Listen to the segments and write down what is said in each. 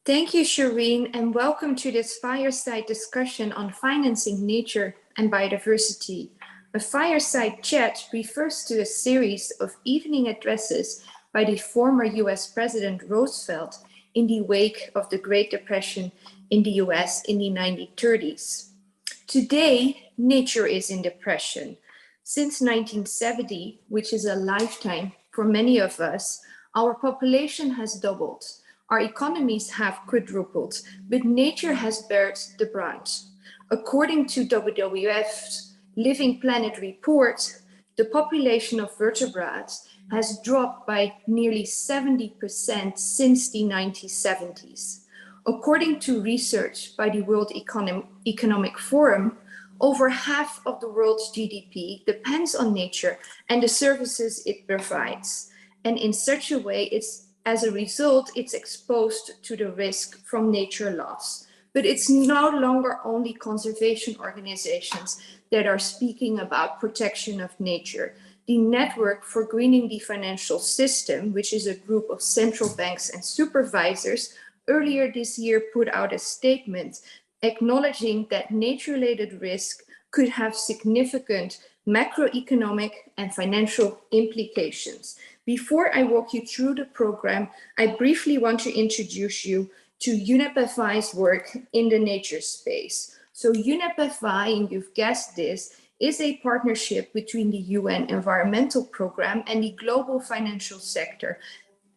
Thank you, Shireen, and welcome to this fireside discussion on financing nature and biodiversity. A fireside chat refers to a series of evening addresses by the former US President Roosevelt in the wake of the Great Depression in the US in the 1930s. Today, nature is in depression. Since 1970, which is a lifetime for many of us, our population has doubled. Our economies have quadrupled, but nature has bared the brunt. According to WWF's Living Planet report, the population of vertebrates has dropped by nearly 70% since the 1970s. According to research by the World Economic Forum, over half of the world's GDP depends on nature and the services it provides. And in such a way, as a result, it's exposed to the risk from nature loss. But it's no longer only conservation organizations that are speaking about protection of nature. The Network for Greening the Financial System, which is a group of central banks and supervisors, earlier this year put out a statement acknowledging that nature-related risk could have significant macroeconomic and financial implications. Before I walk you through the program, I briefly want to introduce you to UNEP FI's work in the nature space. So UNEP FI, and you've guessed this, is a partnership between the UN Environmental Programme and the global financial sector,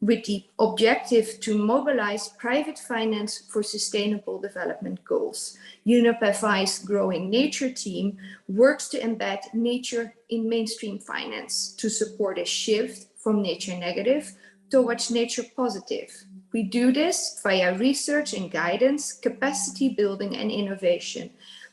with the objective to mobilize private finance for sustainable development goals. UNEP FI's growing nature team works to embed nature in mainstream finance to support a shift from nature negative towards nature positive. We do this via research and guidance, capacity building and innovation,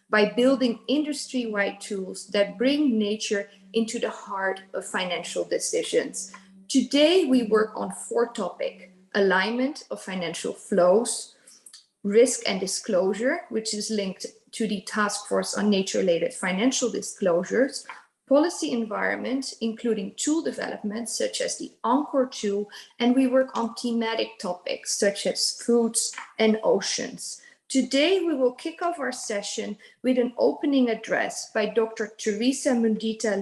by building industry-wide tools that bring nature into the heart of financial decisions. Today, we work on 4 topics: alignment of financial flows, risk and disclosure, which is linked to the Task Force on Nature-related Financial Disclosures, policy environment, including tool development, such as the Encore tool, and we work on thematic topics, such as foods and oceans. Today, we will kick off our session with an opening address by Dr. Theresa Mundita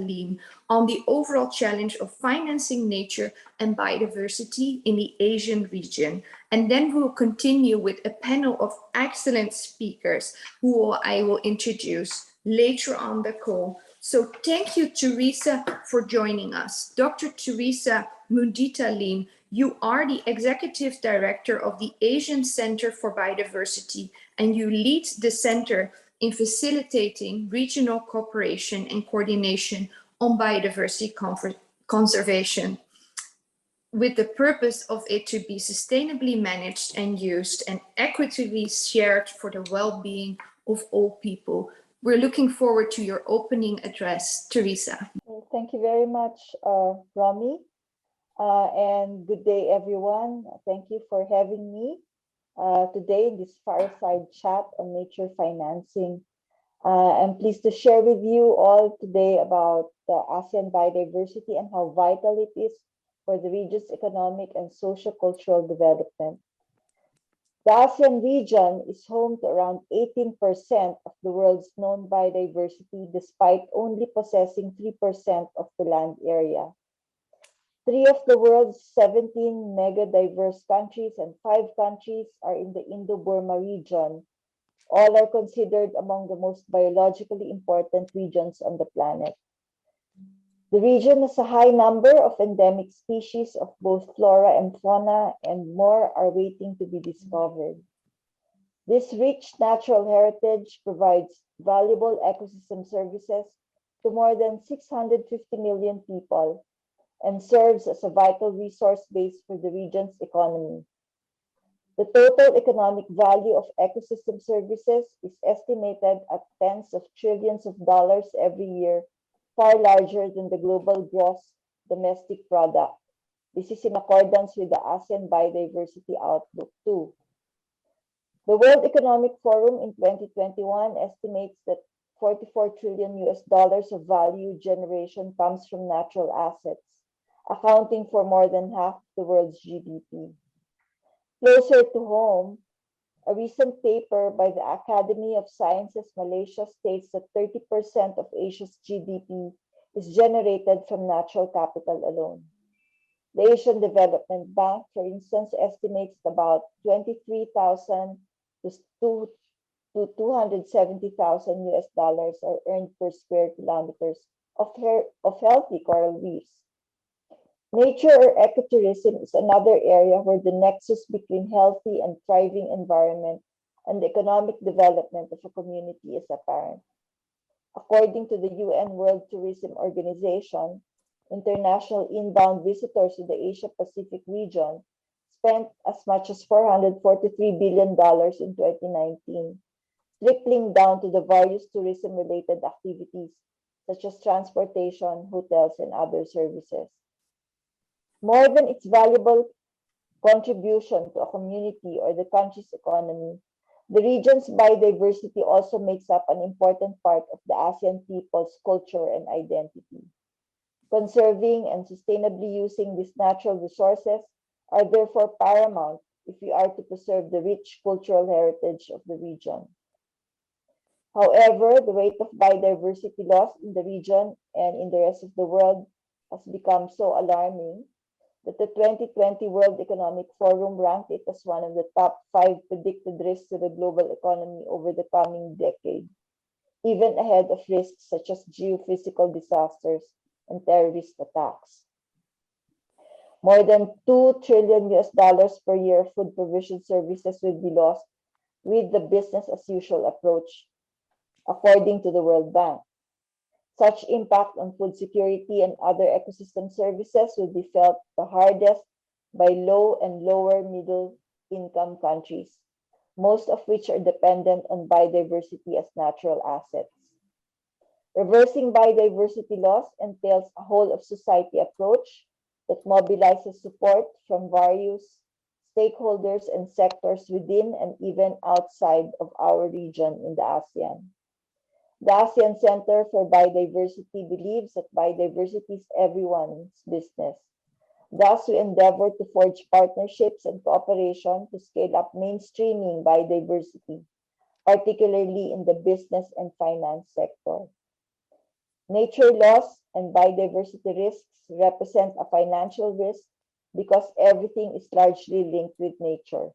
on the overall challenge of financing nature and biodiversity in the Asian region. And then we'll continue with a panel of excellent speakers who I will introduce later on the call. So thank you, Theresa, for joining us. Dr. Theresa Mundita, you are the Executive Director of the ASEAN Centre for Biodiversity, and you lead the center in facilitating regional cooperation and coordination on biodiversity conservation, with the purpose of it to be sustainably managed and used and equitably shared for the well-being of all people. We're looking forward to your opening address, Theresa. Thank you very much, Romie. And good day, everyone. Thank you for having me today in this fireside chat on nature financing. I'm pleased to share with you all today about ASEAN biodiversity and how vital it is for the region's economic and socio-cultural development. The ASEAN region is home to around 18% of the world's known biodiversity, despite only possessing 3% of the land area. 3 of the world's 17 mega-diverse countries and 5 countries are in the Indo-Burma region. All are considered among the most biologically important regions on the planet. The region has a high number of endemic species of both flora and fauna, and more are waiting to be discovered. This rich natural heritage provides valuable ecosystem services to more than 650 million people and serves as a vital resource base for the region's economy. The total economic value of ecosystem services is estimated at tens of trillions of dollars every year, far larger than the global gross domestic product. This is in accordance with the ASEAN Biodiversity Outlook too. The World Economic Forum in 2021 estimates that $44 trillion of value generation comes from natural assets, accounting for more than half the world's GDP. Closer to home, A recent paper by the Academy of Sciences Malaysia states that 30% of Asia's GDP is generated from natural capital alone. The Asian Development Bank, for instance, estimates about 23,000 to 270,000 US dollars are earned per square kilometers of healthy coral reefs. Nature or ecotourism is another area where the nexus between healthy and thriving environment and the economic development of a community is apparent. According to the UN World Tourism Organization, international inbound visitors to the Asia-Pacific region spent as much as $443 billion in 2019, trickling down to the various tourism-related activities such as transportation, hotels, and other services. More than its valuable contribution to a community or the country's economy, the region's biodiversity also makes up an important part of the ASEAN people's culture and identity. Conserving and sustainably using these natural resources are therefore paramount if we are to preserve the rich cultural heritage of the region. However, the rate of biodiversity loss in the region and in the rest of the world has become so alarming that the 2020 World Economic Forum ranked it as one of the top 5 predicted risks to the global economy over the coming decade, even ahead of risks such as geophysical disasters and terrorist attacks. More than $2 trillion per year of food provision services will be lost with the business as usual approach, according to the World Bank. Such impact on food security and other ecosystem services will be felt the hardest by low and lower middle income countries, most of which are dependent on biodiversity as natural assets. Reversing biodiversity loss entails a whole of society approach that mobilizes support from various stakeholders and sectors within and even outside of our region in the ASEAN. The ASEAN Centre for Biodiversity believes that biodiversity is everyone's business. Thus, we endeavor to forge partnerships and cooperation to scale up mainstreaming biodiversity, particularly in the business and finance sector. Nature loss and biodiversity risks represent a financial risk because everything is largely linked with nature,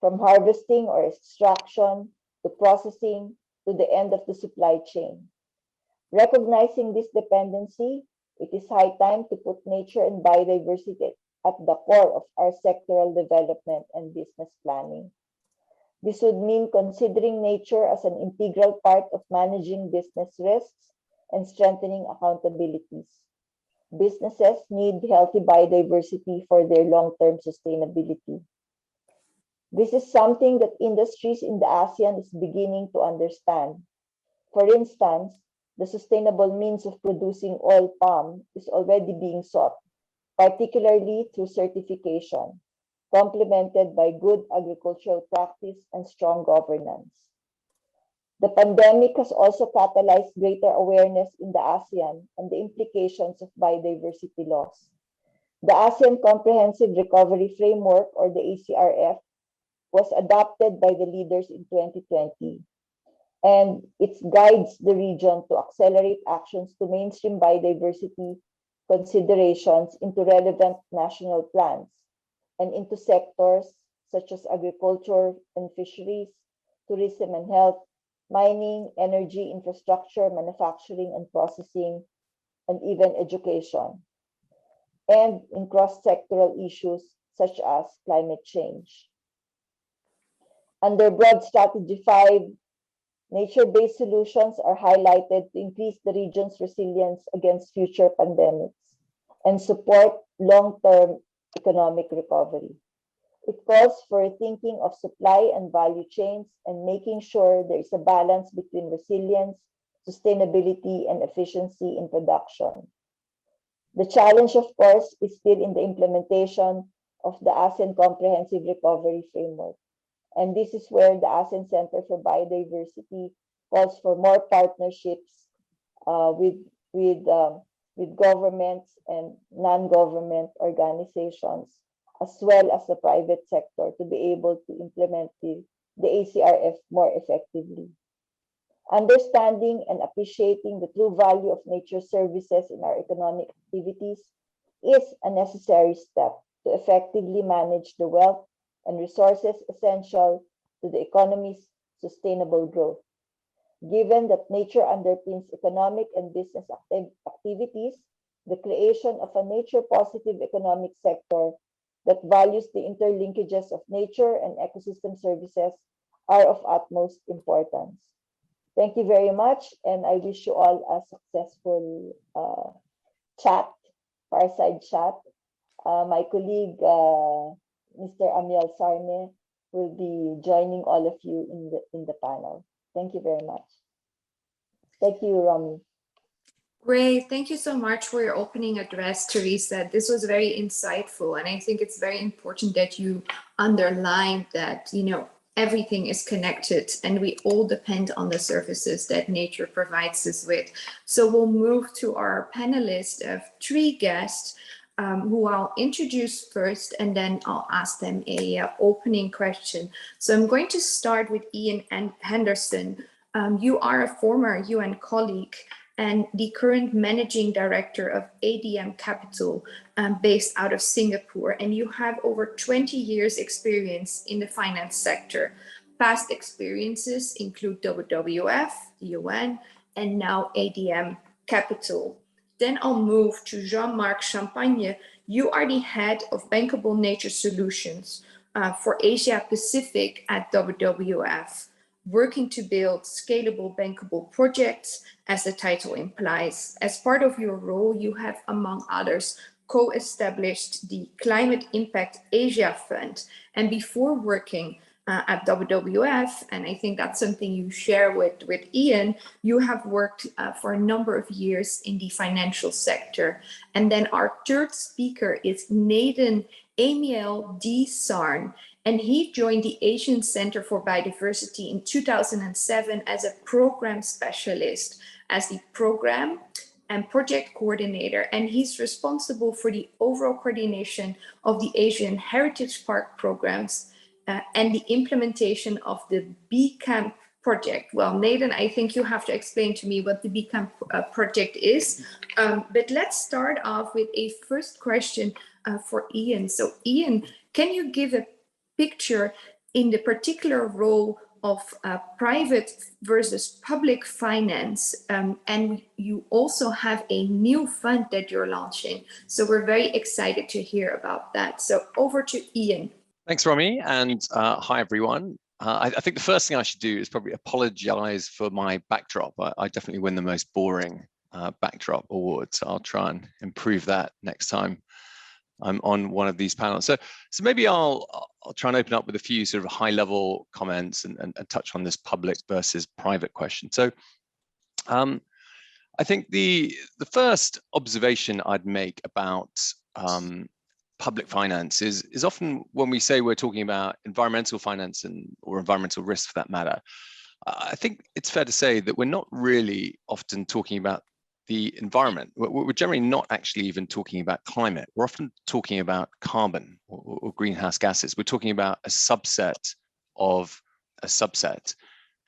from harvesting or extraction to processing to the end of the supply chain. Recognizing this dependency, it is high time to put nature and biodiversity at the core of our sectoral development and business planning. This would mean considering nature as an integral part of managing business risks and strengthening accountabilities. Businesses need healthy biodiversity for their long-term sustainability. This is something that industries in the ASEAN is beginning to understand. For instance, the sustainable means of producing oil palm is already being sought, particularly through certification, complemented by good agricultural practice and strong governance. The pandemic has also catalyzed greater awareness in the ASEAN on the implications of biodiversity loss. The ASEAN Comprehensive Recovery Framework, or the ACRF, was adopted by the leaders in 2020, and it guides the region to accelerate actions to mainstream biodiversity considerations into relevant national plans and into sectors such as agriculture and fisheries, tourism and health, mining, energy, infrastructure, manufacturing and processing, and even education, and in cross-sectoral issues such as climate change. Under Broad Strategy 5, nature-based solutions are highlighted to increase the region's resilience against future pandemics and support long-term economic recovery. It calls for a thinking of supply and value chains and making sure there is a balance between resilience, sustainability, and efficiency in production. The challenge, of course, is still in the implementation of the ASEAN Comprehensive Recovery Framework. And this is where the ASEAN Centre for Biodiversity calls for more partnerships with governments and non-government organizations, as well as the private sector, to be able to implement the the ACRF more effectively. Understanding and appreciating the true value of nature services in our economic activities is a necessary step to effectively manage the wealth and resources essential to the economy's sustainable growth. Given that nature underpins economic and business activities, the creation of a nature-positive economic sector that values the interlinkages of nature and ecosystem services are of utmost importance. Thank you very much, and I wish you all a successful fireside chat. My colleague, Mr. Amiel Sarne, will be joining all of you in the panel. Thank you very much. Thank you, Romie. Great. Thank you so much for your opening address, Theresa. This was very insightful, and I think it's very important that you underlined that, you know, everything is connected and we all depend on the services that nature provides us with. So we'll move to our panelist of 3 guests who I'll introduce first, and then I'll ask them a opening question. So I'm going to start with Iain Henderson. You are a former UN colleague and the current managing director of ADM Capital, based out of Singapore, and you have over 20 years experience in the finance sector. Past experiences include WWF, the UN, and now ADM Capital. Then I'll move to Jean-Marc Champagne. You are the head of Bankable Nature Solutions for Asia Pacific at WWF, working to build scalable bankable projects, as the title implies. As part of your role, you have, among others, co-established the Climate Impact Asia Fund. And before working at WWF, and I think that's something you share with Iain, you have worked for a number of years in the financial sector. And then our third speaker is Nheden Amiel D. Sarne, and he joined the ASEAN Centre for Biodiversity in 2007 as a program specialist, as the program and project coordinator, and he's responsible for the overall coordination of the Asian Heritage Park programs and the implementation of the BCAMP project. Well, Nheden, I think you have to explain to me what the BCAMP project is, but let's start off with a first question for Iain. So Iain, can you give a picture in the particular role of private versus public finance, and you also have a new fund that you're launching, so we're very excited to hear about that. So over to Iain. Thanks, Romie, and hi everyone. I think the first thing I should do is probably apologize for my backdrop. I definitely win the most boring backdrop award, so I'll try and improve that next time I'm on one of these panels. So maybe I'll try and open up with a few sort of high-level comments and touch on this public versus private question. So I think the first observation I'd make about public finance is often when we say we're talking about environmental finance or environmental risk for that matter, I think it's fair to say that we're not really often talking about the environment. We're generally not actually even talking about climate. We're often talking about carbon or greenhouse gases. We're talking about a subset of a subset.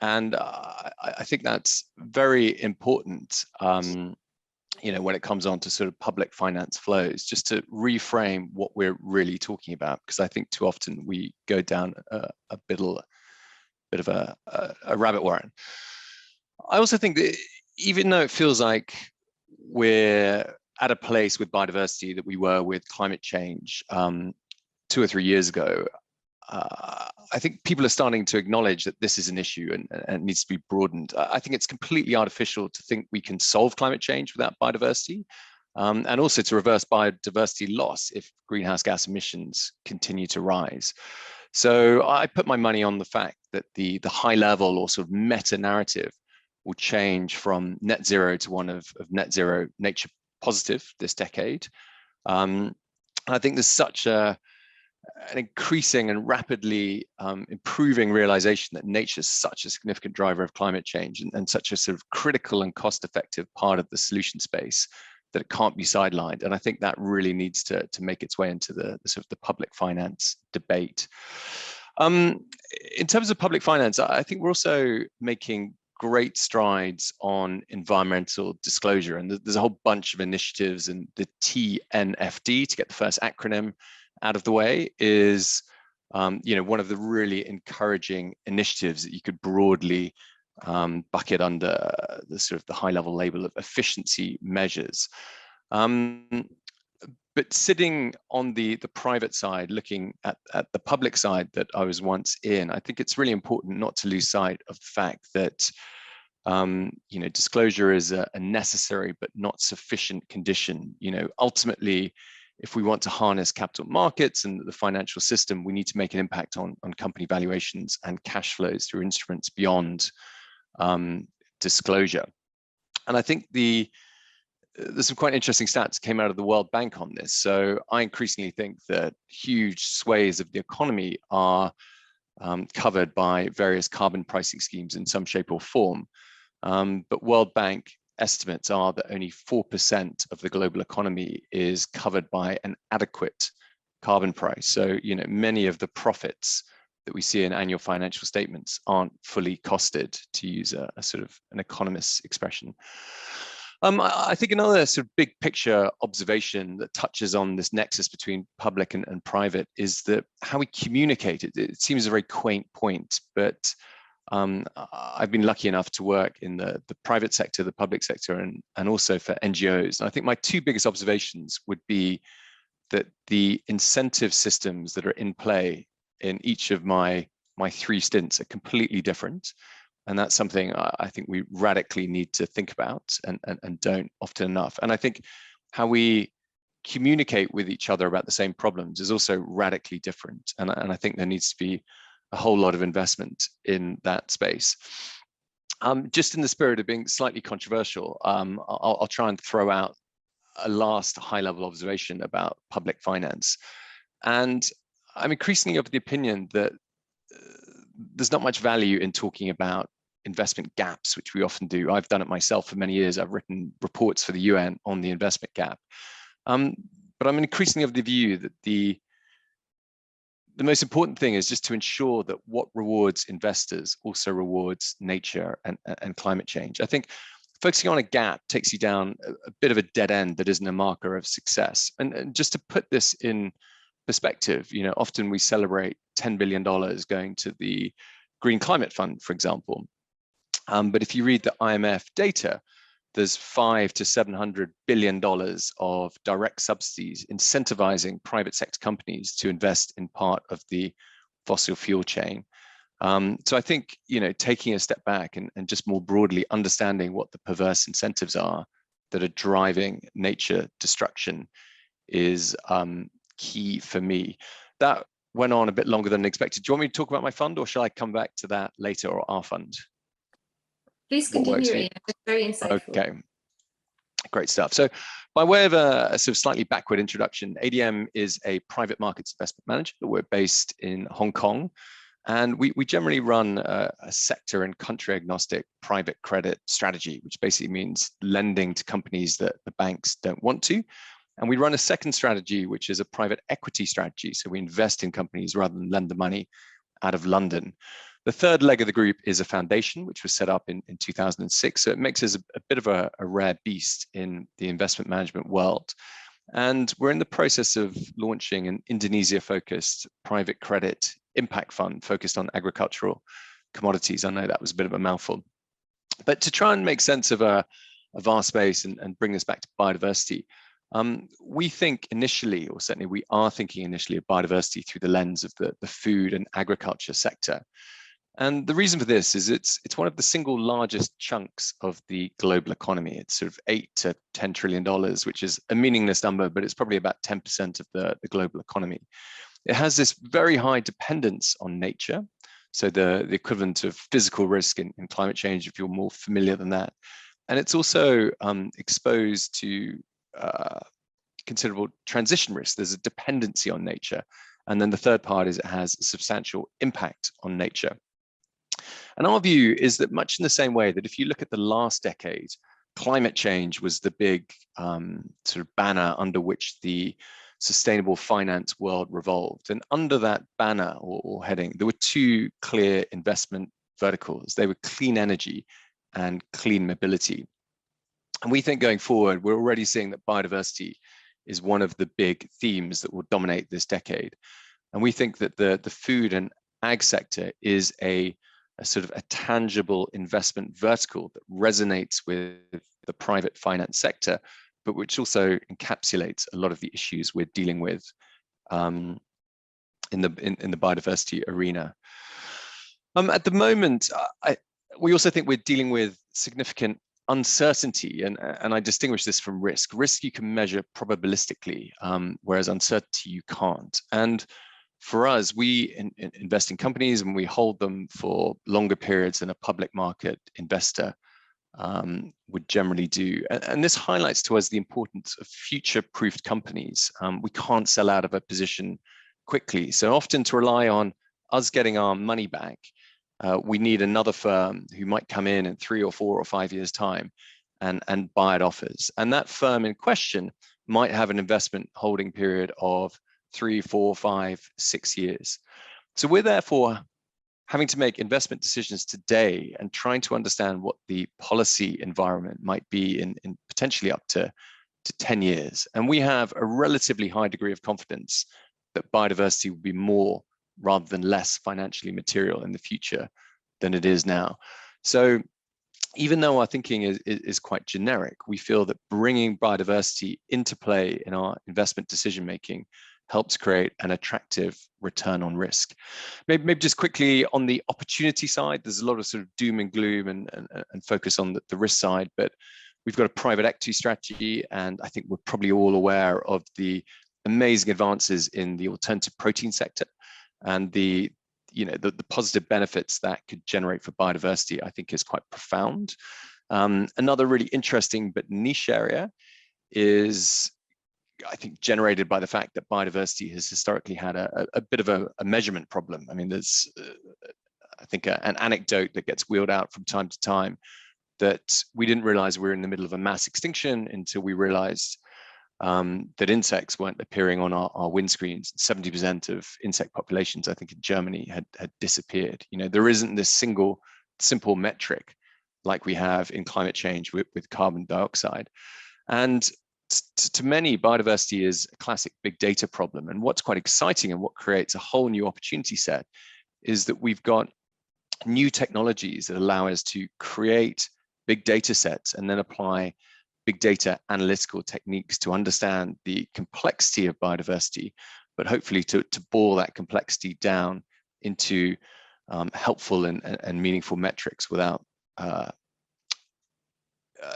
And I think that's very important, you know, when it comes on to sort of public finance flows, just to reframe what we're really talking about, because I think too often we go down a bit of a rabbit warren. I also think that even though it feels like we're at a place with biodiversity that we were with climate change 2 or 3 years ago, I think people are starting to acknowledge that this is an issue and it needs to be broadened. I think it's completely artificial to think we can solve climate change without biodiversity, and also to reverse biodiversity loss if greenhouse gas emissions continue to rise. So I put my money on the fact that the high level or sort of meta narrative will change from net zero to one of net zero nature positive this decade. And I think there's such an increasing and rapidly improving realization that nature is such a significant driver of climate change and such a sort of critical and cost-effective part of the solution space that it can't be sidelined. And I think that really needs to make its way into the sort of the public finance debate. In terms of public finance, I think we're also making great strides on environmental disclosure, and there's a whole bunch of initiatives, and the TNFD, to get the first acronym out of the way, is one of the really encouraging initiatives that you could broadly bucket under the sort of the high-level label of efficiency measures. But sitting on the private side, looking at the public side that I was once in, I think it's really important not to lose sight of the fact that disclosure is a necessary but not sufficient condition. Ultimately, if we want to harness capital markets and the financial system, we need to make an impact on company valuations and cash flows through instruments beyond disclosure. And I think there's some quite interesting stats came out of the World Bank on this. So I increasingly think that huge swathes of the economy are covered by various carbon pricing schemes in some shape or form. But World Bank estimates are that only 4% of the global economy is covered by an adequate carbon price. So, many of the profits that we see in annual financial statements aren't fully costed, to use a sort of an economist's expression. I think another sort of big picture observation that touches on this nexus between public and private is that how we communicate it. It seems a very quaint point, but I've been lucky enough to work in the private sector, the public sector, and also for NGOs. And I think my two biggest observations would be that the incentive systems that are in play in each of my three stints are completely different. And that's something I think we radically need to think about and don't often enough. And I think how we communicate with each other about the same problems is also radically different. And I think there needs to be a whole lot of investment in that space. Just in the spirit of being slightly controversial, I'll try and throw out a last high-level observation about public finance. And I'm increasingly of the opinion that there's not much value in talking about investment gaps, which we often do. I've done it myself for many years. I've written reports for the UN on the investment gap. But I'm increasingly of the view that the most important thing is just to ensure that what rewards investors also rewards nature and climate change. I think focusing on a gap takes you down a bit of a dead end that isn't a marker of success. And just to put this in perspective, often we celebrate $10 billion going to the Green Climate Fund, for example. But if you read the IMF data, there's $500 to $700 billion of direct subsidies incentivizing private sector companies to invest in part of the fossil fuel chain. So I think, taking a step back and just more broadly understanding what the perverse incentives are that are driving nature destruction is key for me. That went on a bit longer than expected. Do you want me to talk about my fund, or shall I come back to that later, or our fund? Please continue, Iain. It's very insightful. Okay, great stuff. So by way of a sort of slightly backward introduction, ADM is a private markets investment manager. We're based in Hong Kong, and we generally run a sector and country agnostic private credit strategy, which basically means lending to companies that the banks don't want to. And we run a second strategy, which is a private equity strategy. So we invest in companies rather than lend the money out of London. The third leg of the group is a foundation, which was set up in 2006. So it makes us a bit of a rare beast in the investment management world. And we're in the process of launching an Indonesia-focused private credit impact fund focused on agricultural commodities. I know that was a bit of a mouthful. But to try and make sense of a vast space and bring this back to biodiversity, we think initially, or certainly we are thinking initially, of biodiversity through the lens of the food and agriculture sector. And the reason for this is it's one of the single largest chunks of the global economy. It's sort of $8 to $10 trillion, which is a meaningless number, but it's probably about 10% of the global economy. It has this very high dependence on nature. So the equivalent of physical risk in climate change, if you're more familiar than that. And it's also exposed to considerable transition risk. There's a dependency on nature. And then the third part is it has a substantial impact on nature. And our view is that much in the same way that if you look at the last decade, climate change was the big sort of banner under which the sustainable finance world revolved. And under that banner or heading, there were two clear investment verticals. They were clean energy and clean mobility. And we think going forward, we're already seeing that biodiversity is one of the big themes that will dominate this decade. And we think that the food and ag sector is a sort of a tangible investment vertical that resonates with the private finance sector, but which also encapsulates a lot of the issues we're dealing with in the biodiversity arena. At the moment, we also think we're dealing with significant uncertainty, and I distinguish this from risk. Risk you can measure probabilistically, whereas uncertainty you can't. And for us, we invest in companies and we hold them for longer periods than a public market investor would generally do. And this highlights to us the importance of future-proofed companies. We can't sell out of a position quickly. So often to rely on us getting our money back, we need another firm who might come in 3 or 4 or 5 years' time and buy at offers. And that firm in question might have an investment holding period of 3, 4, 5, 6 years. So we're therefore having to make investment decisions today and trying to understand what the policy environment might be in potentially up to 10 years. And we have a relatively high degree of confidence that biodiversity will be more rather than less financially material in the future than it is now. So even though our thinking is quite generic, we feel that bringing biodiversity into play in our investment decision-making helps create an attractive return on risk. Maybe just quickly on the opportunity side, there's a lot of sort of doom and gloom and focus on the risk side, but we've got a private equity strategy, and I think we're probably all aware of the amazing advances in the alternative protein sector and the positive benefits that could generate for biodiversity, I think is quite profound. Another really interesting but niche area is, I think, generated by the fact that biodiversity has historically had a bit of a measurement problem. I mean, there's, I think, an anecdote that gets wheeled out from time to time that we didn't realize we were in the middle of a mass extinction until we realized that insects weren't appearing on our windscreens. 70% of insect populations, I think, in Germany had disappeared. There isn't this single simple metric like we have in climate change with carbon dioxide. And to many, biodiversity is a classic big data problem. And what's quite exciting and what creates a whole new opportunity set is that we've got new technologies that allow us to create big data sets and then apply big data analytical techniques to understand the complexity of biodiversity, but hopefully to boil that complexity down into helpful and meaningful metrics without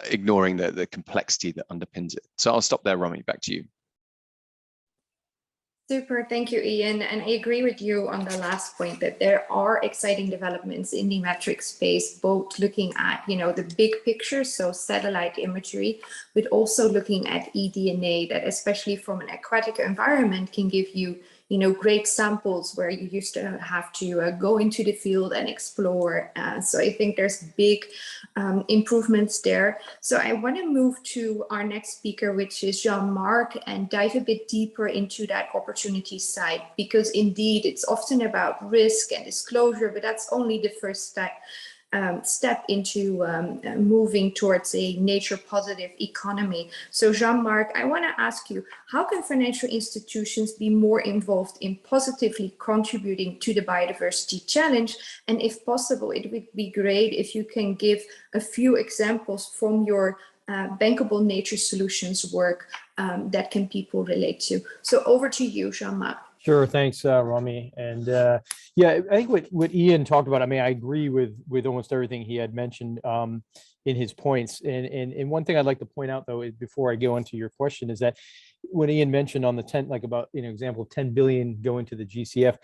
ignoring the complexity that underpins it. So I'll stop there, Romie, back to you. Super, thank you, Iain. And I agree with you on the last point that there are exciting developments in the metric space, both looking at, the big picture, so satellite imagery, but also looking at eDNA that, especially from an aquatic environment, can give you great samples where you used to have to go into the field and explore. So I think there's big improvements there. So I want to move to our next speaker, which is Jean-Marc, and dive a bit deeper into that opportunity side, because indeed it's often about risk and disclosure, but that's only the first step into moving towards a nature positive economy. So Jean-Marc, I want to ask you, how can financial institutions be more involved in positively contributing to the biodiversity challenge? And if possible, it would be great if you can give a few examples from your bankable nature solutions work that can people relate to. So over to you, Jean-Marc. Sure, thanks, Romie. And yeah, I think what Iain talked about, I mean, I agree with almost everything he had mentioned in his points. And one thing I'd like to point out, though, before I go into your question, is that when Iain mentioned on the 10, like about, example of 10 billion going to the GCF,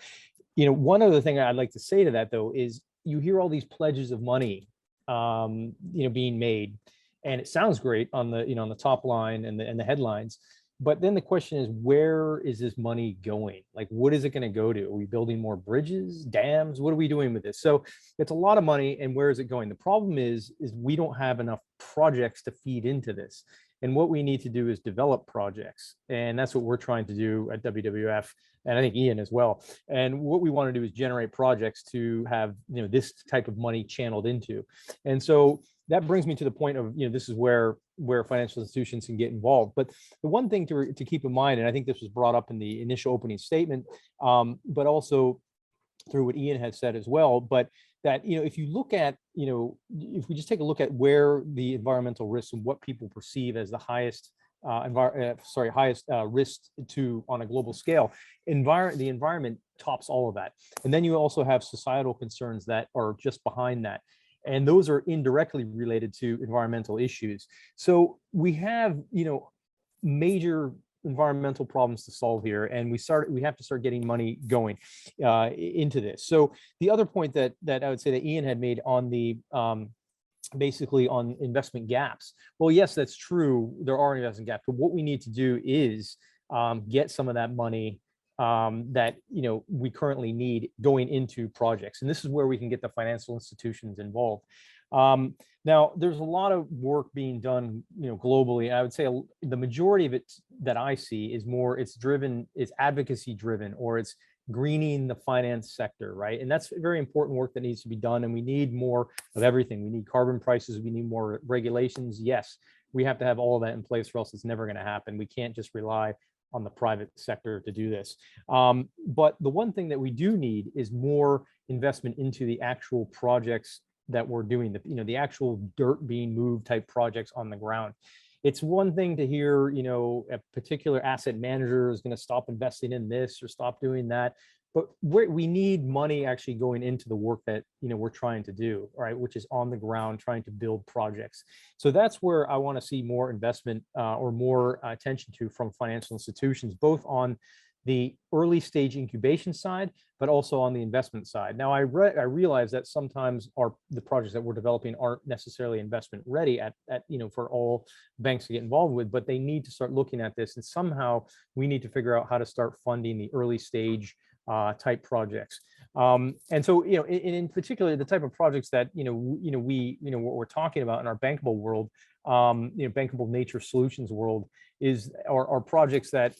one other thing I'd like to say to that, though, is you hear all these pledges of money, being made, and it sounds great on the, on the top line and the headlines. But then the question is, where is this money going? Like, what is it going to go to? Are we building more bridges, dams? What are we doing with this? So it's a lot of money, and where is it going? The problem is we don't have enough projects to feed into this. And what we need to do is develop projects. And that's what we're trying to do at WWF, and I think Iain as well. And what we want to do is generate projects to have, this type of money channeled into. And so that brings me to the point of, this is where financial institutions can get involved. But the one thing to keep in mind, and I think this was brought up in the initial opening statement, but also through what Iain had said as well, but that, if you look at, if we just take a look at where the environmental risks and what people perceive as the highest risk to on a global scale, the environment tops all of that. And then you also have societal concerns that are just behind that. And those are indirectly related to environmental issues. So we have, major environmental problems to solve here, and we have to start getting money going into this. So the other point that I would say that Iain had made on the basically on investment gaps. Well, yes, that's true. There are investment gaps, but what we need to do is get some of that money that we currently need going into projects, and this is where we can get the financial institutions involved. Now, there's a lot of work being done, globally. I would say the majority of it that I see is more, it's advocacy driven, or it's greening the finance sector, right? And that's very important work that needs to be done. And we need more of everything. We need carbon prices. We need more regulations. Yes, we have to have all of that in place, or else it's never going to happen. We can't just rely on the private sector to do this. But the one thing that we do need is more investment into the actual projects that we're doing, the actual dirt being moved type projects on the ground. It's one thing to hear, a particular asset manager is going to stop investing in this or stop doing that, but we need money actually going into the work that we're trying to do, right, which is on the ground trying to build projects. So that's where I want to see more investment or more attention to from financial institutions, both on the early stage incubation side, but also on the investment side. Now, I realize that sometimes the projects that we're developing aren't necessarily investment ready for all banks to get involved with, but they need to start looking at this, and somehow we need to figure out how to start funding the early stage type projects. And so, in particular, the type of projects that what we're talking about in our bankable world, bankable nature solutions world, are projects that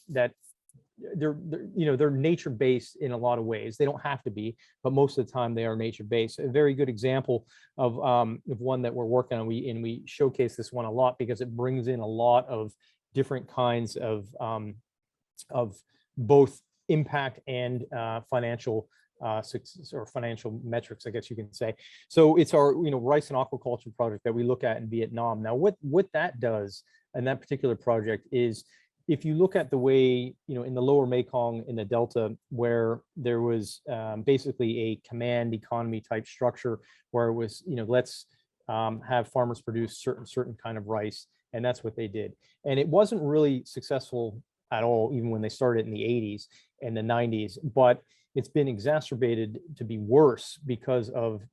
they're nature based in a lot of ways. They don't have to be, but most of the time they are nature based. A very good example of one that we're working on, we showcase this one a lot because it brings in a lot of different kinds of both impact and financial or financial metrics, I guess you can say. So it's our rice and aquaculture project that we look at in Vietnam. Now, what that does in that particular project is, if you look at the way, in the lower Mekong in the Delta, where there was basically a command economy type structure where it was, let's have farmers produce certain kind of rice, and that's what they did. And it wasn't really successful at all, even when they started in the 80s and the 90s, but it's been exacerbated to be worse because of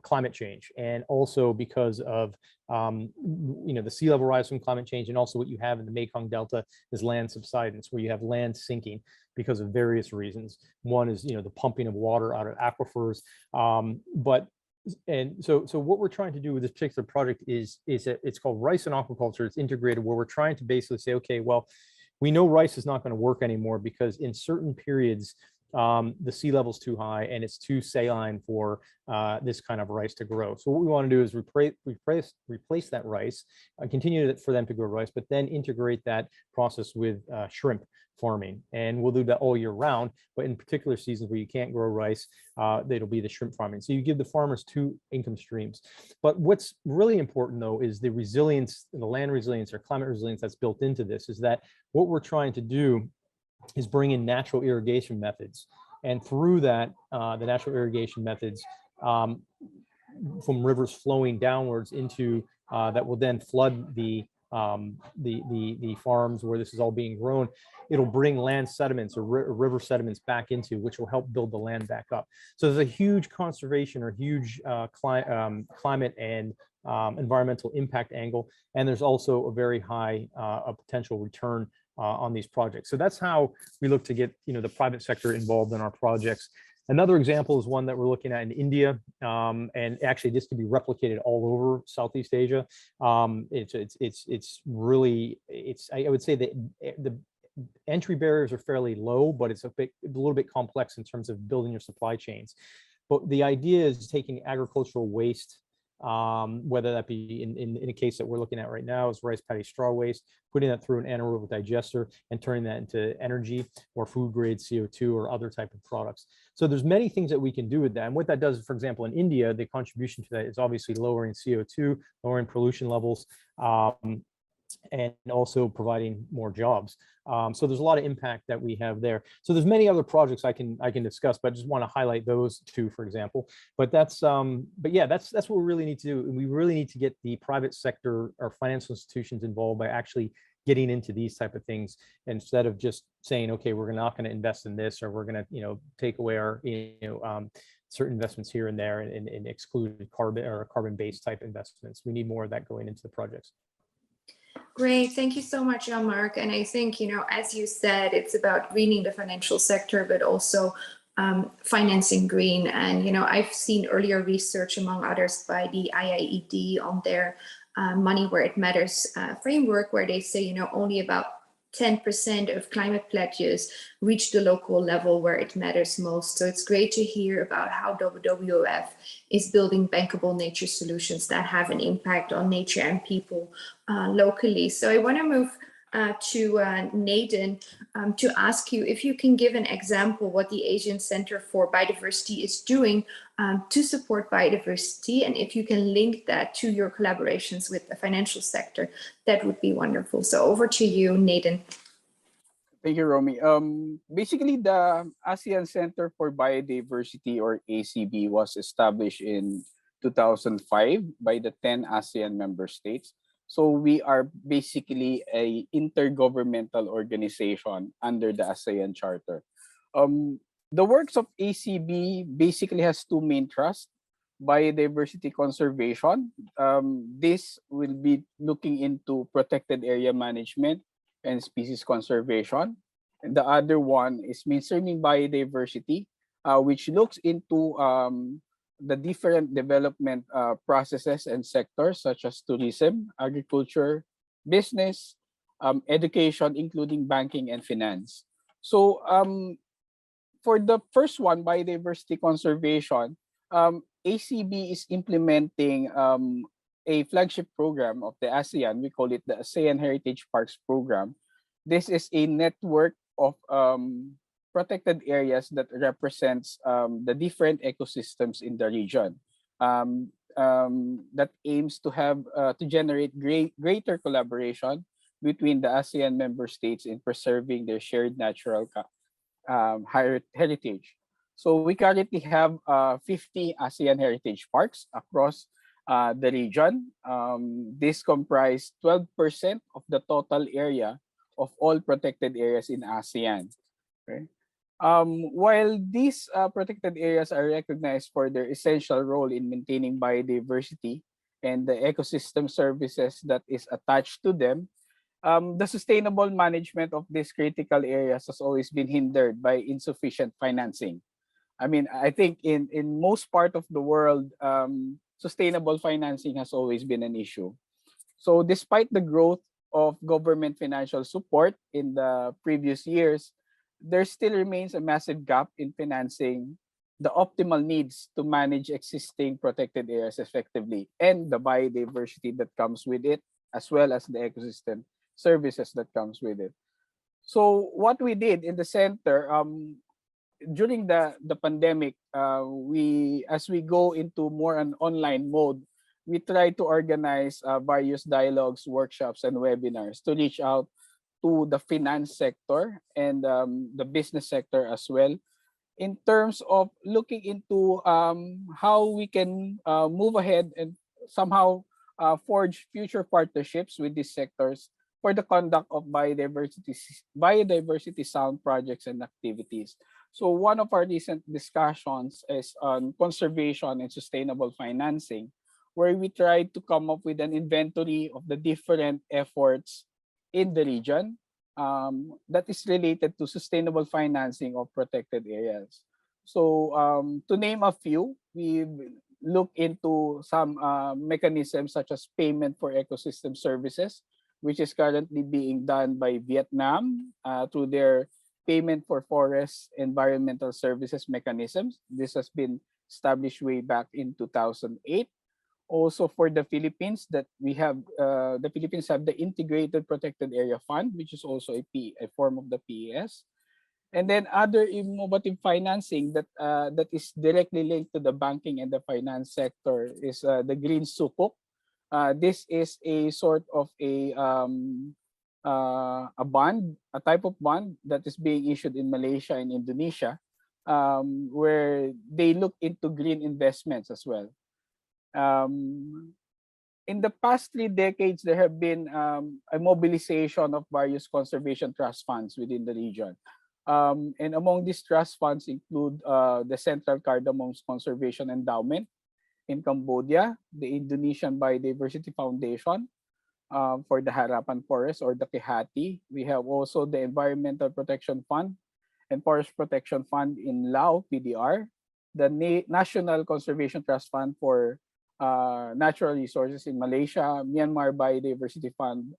climate change, and also because of the sea level rise from climate change, and also what you have in the Mekong Delta is land subsidence, where you have land sinking because of various reasons. One is the pumping of water out of aquifers, so what we're trying to do with this particular project is that it's called rice and aquaculture. It's integrated, where we're trying to basically say, okay, well, we know rice is not going to work anymore because in certain periods the sea level is too high and it's too saline for this kind of rice to grow. So what we want to do is replace that rice, continue for them to grow rice, but then integrate that process with shrimp farming. And we'll do that all year round, but in particular seasons where you can't grow rice, it'll be the shrimp farming. So you give the farmers two income streams. But what's really important, though, is the resilience, the land resilience or climate resilience that's built into this, is that what we're trying to do is bring in natural irrigation methods. And through that, the natural irrigation methods from rivers flowing downwards into that will then flood the farms where this is all being grown. It'll bring land sediments or river sediments back into, which will help build the land back up. So there's a huge conservation or huge climate and environmental impact angle, and there's also a very high potential return on these projects. So that's how we look to get the private sector involved in our projects. Another example is one that we're looking at in India, and actually this can be replicated all over Southeast Asia. It's really, I would say that the entry barriers are fairly low, but it's a little bit complex in terms of building your supply chains. But the idea is taking agricultural waste, whether that be in a case that we're looking at right now is rice paddy straw waste, putting that through an anaerobic digester and turning that into energy or food grade CO2 or other type of products. So there's many things that we can do with that. And what that does, for example, in India, the contribution to that is obviously lowering CO2, lowering pollution levels, and also providing more jobs. So there's a lot of impact that we have there. So there's many other projects I can discuss, but I just want to highlight those two, for example. But that's yeah, that's what we really need to do. We really need to get the private sector or financial institutions involved by actually getting into these type of things instead of just saying, okay, we're not going to invest in this, or we're going to take away our certain investments here and there and exclude carbon-based type investments. We need more of that going into the projects. Great, thank you so much, Jean-Marc. And I think, as you said, it's about greening the financial sector, but also financing green. And, I've seen earlier research, among others, by the IIED on their money where it matters framework, where they say, only about 10% of climate pledges reach the local level where it matters most. So it's great to hear about how WWF is building bankable nature solutions that have an impact on nature and people locally. So I want to move to Nheden to ask you if you can give an example what the ASEAN Centre for Biodiversity is doing to support biodiversity, and if you can link that to your collaborations with the financial sector, that would be wonderful. So over to you, Nheden. Thank you, Romie. Basically, the ASEAN Centre for Biodiversity, or ACB, was established in 2005 by the 10 ASEAN member states. So we are basically an intergovernmental organization under the ASEAN Charter. The works of ACB basically has two main thrusts: biodiversity conservation. This will be looking into protected area management and species conservation. And the other one is mainstreaming biodiversity, which looks into the different development processes and sectors such as tourism, agriculture, business, education, including banking and finance. So for the first one, biodiversity conservation, ACB is implementing a flagship program of the ASEAN. We call it the ASEAN Heritage Parks Program. This is a network of protected areas that represents the different ecosystems in the region, that aims to have to generate greater collaboration between the ASEAN member states in preserving their shared natural heritage. So we currently have 50 ASEAN heritage parks across the region. This comprise 12% of the total area of all protected areas in ASEAN. Okay? While these protected areas are recognized for their essential role in maintaining biodiversity and the ecosystem services that is attached to them, the sustainable management of these critical areas has always been hindered by insufficient financing. I mean, I think in most part of the world, sustainable financing has always been an issue. So despite the growth of government financial support in the previous years, there still remains a massive gap in financing the optimal needs to manage existing protected areas effectively and the biodiversity that comes with it, as well as the ecosystem services that comes with it. So what we did in the center, during the pandemic, as we go into more an online mode, we try to organize various dialogues, workshops, and webinars to reach out to the finance sector and the business sector as well, in terms of looking into how we can move ahead and somehow forge future partnerships with these sectors for the conduct of biodiversity sound projects and activities. So one of our recent discussions is on conservation and sustainable financing, where we tried to come up with an inventory of the different efforts in the region that is related to sustainable financing of protected areas. So to name a few, we've looked into some mechanisms such as payment for ecosystem services, which is currently being done by Vietnam through their payment for forest environmental services mechanisms. This has been established way back in 2008. Also for the Philippines, that we have the Philippines have the Integrated Protected Area Fund, which is also a form of the PES. And then other innovative financing that that is directly linked to the banking and the finance sector is the Green Sukuk. This is a sort of a bond, a type of bond that is being issued in Malaysia and Indonesia, where they look into green investments as well. In the past 3 decades, there have been a mobilization of various conservation trust funds within the region. And among these trust funds include the Central Cardamoms Conservation Endowment in Cambodia, the Indonesian Biodiversity Foundation for the Harapan Forest, or the Kehati. We have also the Environmental Protection Fund and Forest Protection Fund in Laos, PDR, the National Conservation Trust Fund for Natural Resources in Malaysia, Myanmar Biodiversity Fund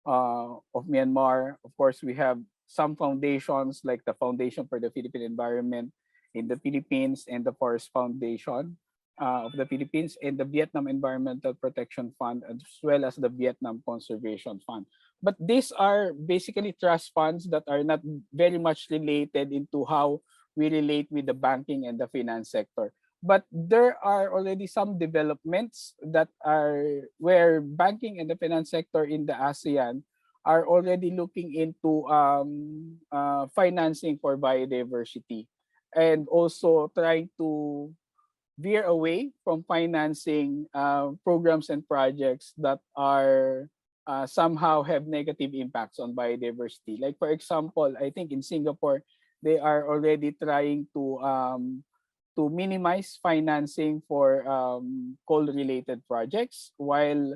of Myanmar. Of course, we have some foundations like the Foundation for the Philippine Environment in the Philippines and the Forest Foundation of the Philippines, and the Vietnam Environmental Protection Fund, as well as the Vietnam Conservation Fund. But these are basically trust funds that are not very much related into how we relate with the banking and the finance sector. But there are already some developments that are where banking and the finance sector in the ASEAN are already looking into financing for biodiversity, and also trying to veer away from financing programs and projects that are somehow have negative impacts on biodiversity. Like for example, I think in Singapore, they are already trying to minimize financing for coal-related projects, while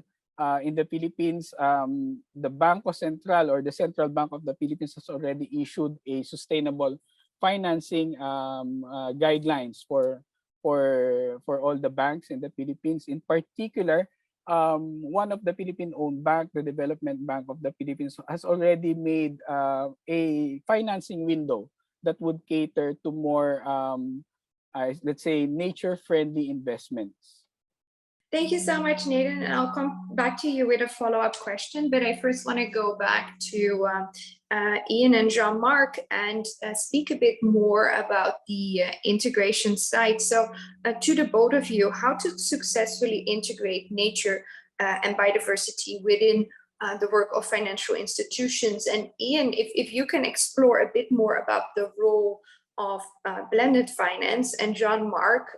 in the Philippines, the Bangko Sentral, or the Central Bank of the Philippines, has already issued a sustainable financing guidelines for all the banks in the Philippines. In particular, one of the Philippine-owned bank, the Development Bank of the Philippines, has already made a financing window that would cater to more, let's say, nature-friendly investments. Thank you so much, Nheden, and I'll come back to you with a follow-up question, but I first want to go back to Iain and Jean-Marc and speak a bit more about the integration side. So to the both of you, how to successfully integrate nature and biodiversity within the work of financial institutions. And Iain, if you can explore a bit more about the role of blended finance, and Jean-Marc,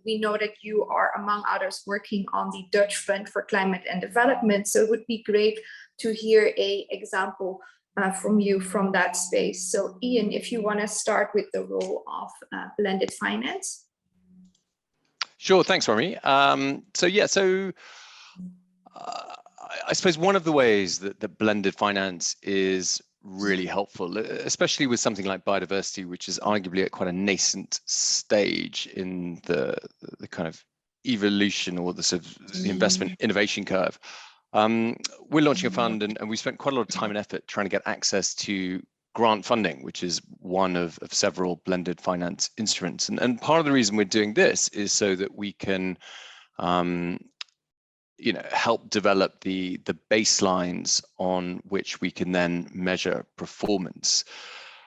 we know that you are, among others, working on the Dutch Fund for Climate and Development. So it would be great to hear an example from you from that space. So Iain, if you want to start with the role of blended finance. Sure, thanks, Romie. I suppose one of the ways that blended finance is really helpful, especially with something like biodiversity, which is arguably at quite a nascent stage in the kind of evolution, or the sort of the investment innovation curve. We're launching a fund, and we spent quite a lot of time and effort trying to get access to grant funding, which is one of several blended finance instruments. And part of the reason we're doing this is so that we can help develop the baselines on which we can then measure performance.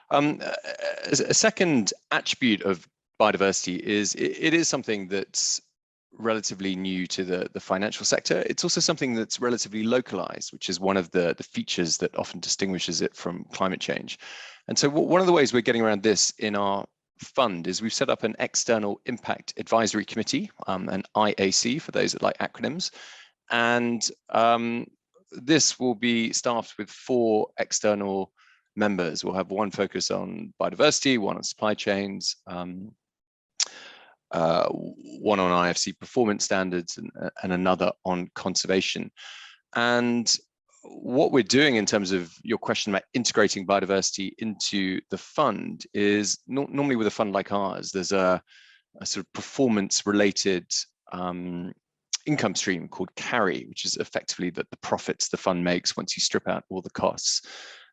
A second attribute of biodiversity is it is something that's relatively new to the financial sector. It's also something that's relatively localized, which is one of the features that often distinguishes it from climate change. And so one of the ways we're getting around this in our fund is we've set up an external impact advisory committee, an IAC for those that like acronyms. And this will be staffed with 4 external members. We'll have one focus on biodiversity, one on supply chains, one on IFC performance standards, and another on conservation. And what we're doing in terms of your question about integrating biodiversity into the fund is normally with a fund like ours, there's a sort of performance related income stream called carry, which is effectively the profits the fund makes once you strip out all the costs.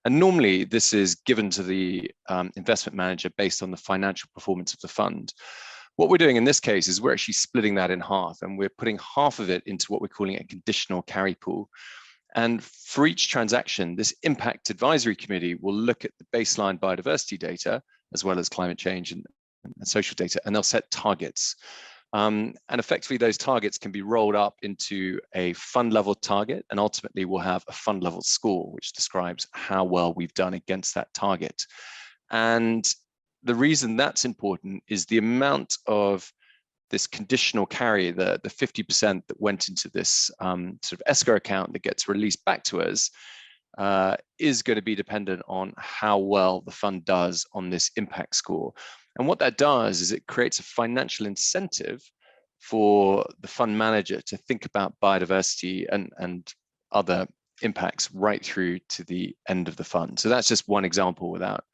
And normally this is given to the investment manager based on the financial performance of the fund. What we're doing in this case is we're actually splitting that in half, and we're putting half of it into what we're calling a conditional carry pool. And for each transaction, this impact advisory committee will look at the baseline biodiversity data, as well as climate change and social data, and they'll set targets. And effectively, those targets can be rolled up into a fund level target, and ultimately we'll have a fund level score, which describes how well we've done against that target. And the reason that's important is the amount of this conditional carry, the 50% that went into this sort of escrow account that gets released back to us, is going to be dependent on how well the fund does on this impact score. And what that does is it creates a financial incentive for the fund manager to think about biodiversity and other impacts right through to the end of the fund. So that's just one example without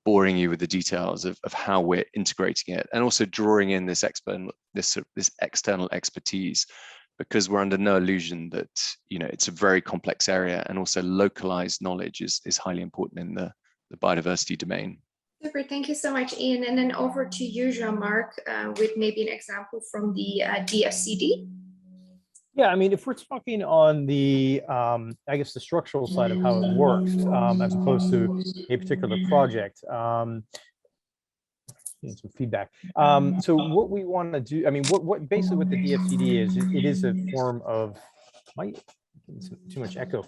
boring you with the details of how we're integrating it, and also drawing in this external expertise, because we're under no illusion that it's a very complex area, and also localized knowledge is highly important in the biodiversity domain. Super, thank you so much, Iain. And then over to you, Jean-Marc, with maybe an example from the DFCD. Yeah, I mean, if we're talking on the, I guess, the structural side of how it works, as opposed to a particular project, some feedback. So what we want to do, I mean, what basically what the DFCD is, it is a form of, too much echo.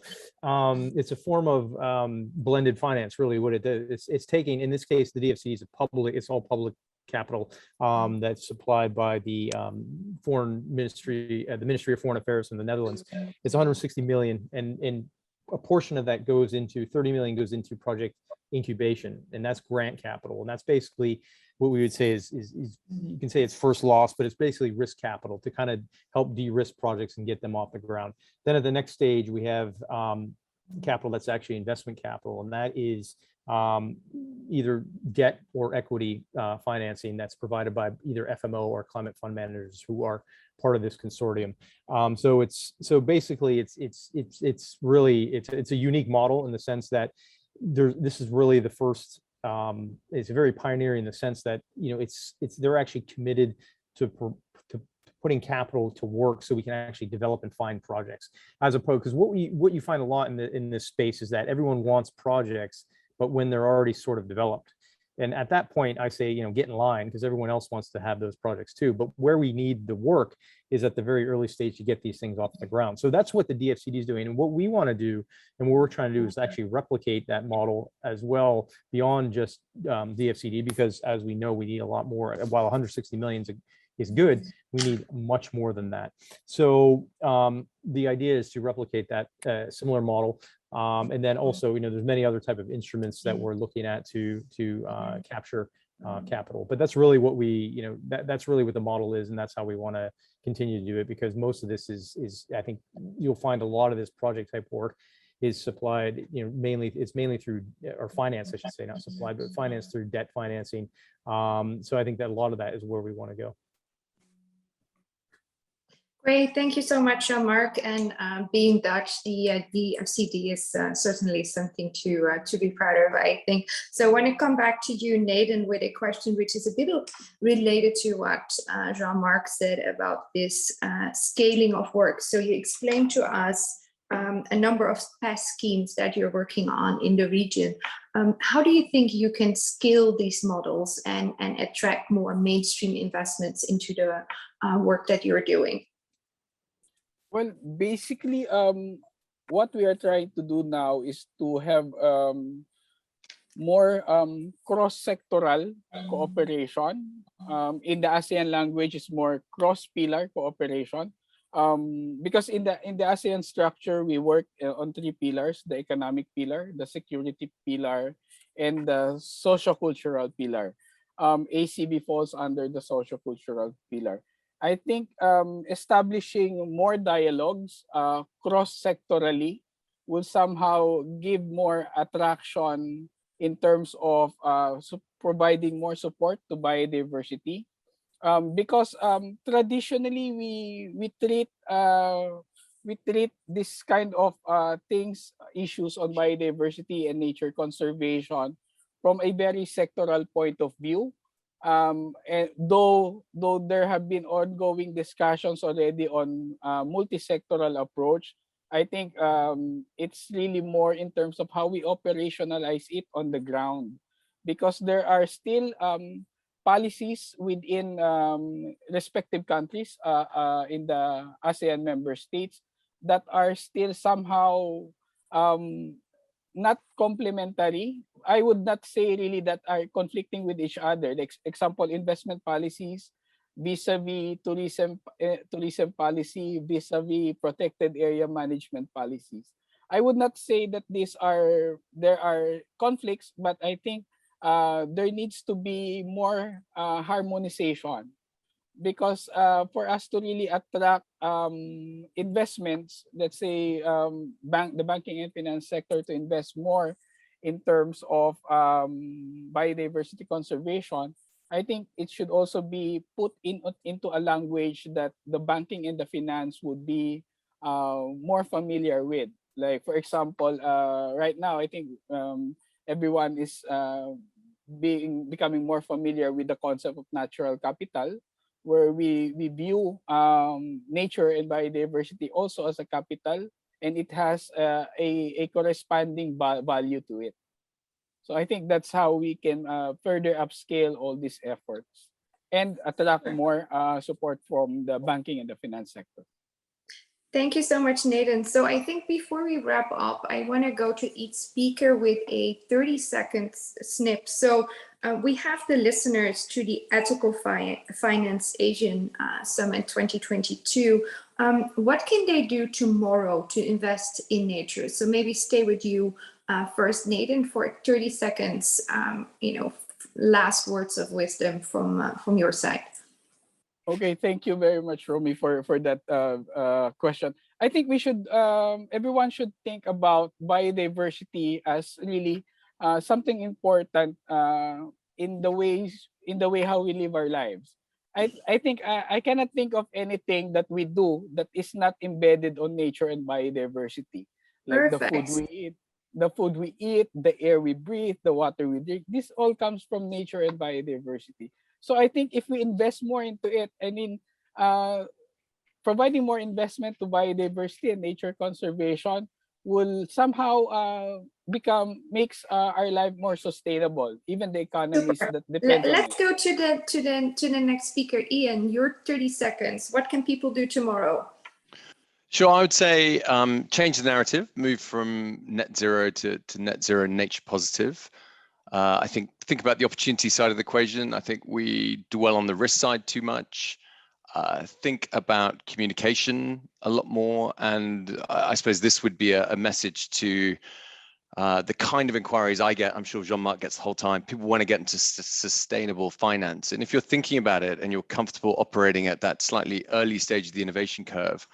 It's a form of blended finance, really. What it does, it's taking, in this case, the DFCD is it's all public capital that's supplied by the foreign ministry, the Ministry of Foreign Affairs in the Netherlands. It's 160 million, and a portion of that goes into 30 million goes into project incubation, and that's grant capital, and that's basically what we would say is you can say it's first loss, but it's basically risk capital to kind of help de-risk projects and get them off the ground. Then at the next stage, we have capital that's actually investment capital, and that is either debt or equity financing that's provided by either FMO or climate fund managers who are part of this consortium. So basically it's really a unique model in the sense that this is really the first. It's very pioneering in the sense that they're actually committed to putting capital to work so we can actually develop and find projects, as opposed, because what you find a lot in this space is that everyone wants projects, but when they're already sort of developed. And at that point, I say, get in line, because everyone else wants to have those projects too. But where we need the work is at the very early stage to get these things off the ground. So that's what the DFCD is doing. And what we want to do, and what we're trying to do, is actually replicate that model as well beyond just DFCD, because as we know, we need a lot more. While 160 million is good, we need much more than that. So the idea is to replicate that similar model. And then also, there's many other type of instruments that we're looking at to capture capital. But that's really what that's really what the model is, and that's how we want to continue to do it, because most of this is I think you'll find a lot of this project type work is supplied, it's mainly through, or financed, I should say, not supplied, but financed through debt financing. So I think that a lot of that is where we want to go. Great, thank you so much, Jean-Marc. And being Dutch, the DFCD is certainly something to be proud of, I think. So I want to come back to you, Nheden, with a question which is a bit related to what Jean-Marc said about this scaling of work. So you explained to us a number of past schemes that you're working on in the region. How do you think you can scale these models and attract more mainstream investments into the work that you're doing? Well, basically, what we are trying to do now is to have more cross-sectoral cooperation. In the ASEAN language, is more cross-pillar cooperation. Because in the ASEAN structure, we work on 3 pillars: the economic pillar, the security pillar, and the socio-cultural pillar. ACB falls under the socio-cultural pillar. I think establishing more dialogues cross-sectorally will somehow give more attraction in terms of providing more support to biodiversity. Because traditionally we treat this kind of issues on biodiversity and nature conservation from a very sectoral point of view. And though there have been ongoing discussions already on multi-sectoral approach, I think it's really more in terms of how we operationalize it on the ground, because there are still policies within respective countries in the ASEAN member states that are still somehow not complementary. I would not say really that are conflicting with each other. Like example, investment policies vis-a-vis tourism policy, vis-a-vis protected area management policies. I would not say that there are conflicts, but I think there needs to be more harmonization, because for us to really attract investments, let's say the banking and finance sector to invest more in terms of biodiversity conservation, I think it should also be put into a language that the banking and the finance would be more familiar with. Like for example, right now I think everyone is becoming more familiar with the concept of natural capital, where we view nature and biodiversity also as a capital, and it has a corresponding value to it. So I think that's how we can further upscale all these efforts and attract more support from the banking and the finance sector. Thank you so much, Nheden. So I think before we wrap up, I want to go to each speaker with a 30-second snip. So we have the listeners to the Ethical Finance Asian Summit 2022. What can they do tomorrow to invest in nature? So maybe stay with you first, Nheden, for 30 seconds, last words of wisdom from your side. Okay, thank you very much, Romie, for that question. I think we should everyone should think about biodiversity as really something important in the way how we live our lives. I think I cannot think of anything that we do that is not embedded on nature and biodiversity, like Perfect. the food we eat, the air we breathe, the water we drink. This all comes from nature and biodiversity. So I think if we invest more into it, I mean, providing more investment to biodiversity and nature conservation will somehow makes our life more sustainable, even the economies that depend on it. Let's go to the next speaker, Iain. Your 30 seconds. What can people do tomorrow? Sure, I would say change the narrative, move from net zero to net zero nature positive. I think about the opportunity side of the equation. I think we dwell on the risk side too much. Think about communication a lot more. And I suppose this would be a message to the kind of inquiries I get. I'm sure Jean-Marc gets the whole time. People want to get into sustainable finance. And if you're thinking about it and you're comfortable operating at that slightly early stage of the innovation curve,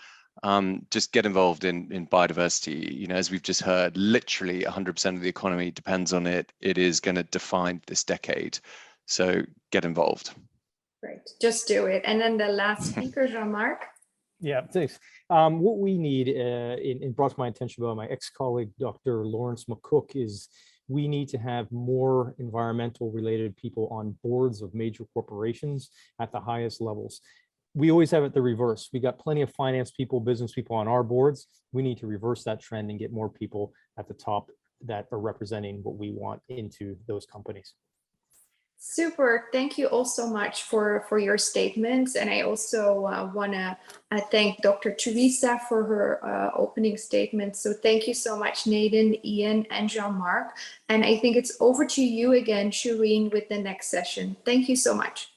just get involved in biodiversity. As we've just heard, literally 100% of the economy depends on it. It is going to define this decade. So get involved. Great, just do it. And then the last speaker, Jean-Marc. Yeah, thanks. What we need, and brought to my attention by my ex-colleague, Dr. Lawrence McCook, is we need to have more environmental related people on boards of major corporations at the highest levels. We always have it the reverse. We got plenty of finance people, business people on our boards. We need to reverse that trend and get more people at the top that are representing what we want into those companies. Super. Thank you all so much for your statements. And I also want to thank Dr. Theresa for her opening statement. So thank you so much, Nheden, Iain, and Jean-Marc. And I think it's over to you again, Shireen, with the next session. Thank you so much.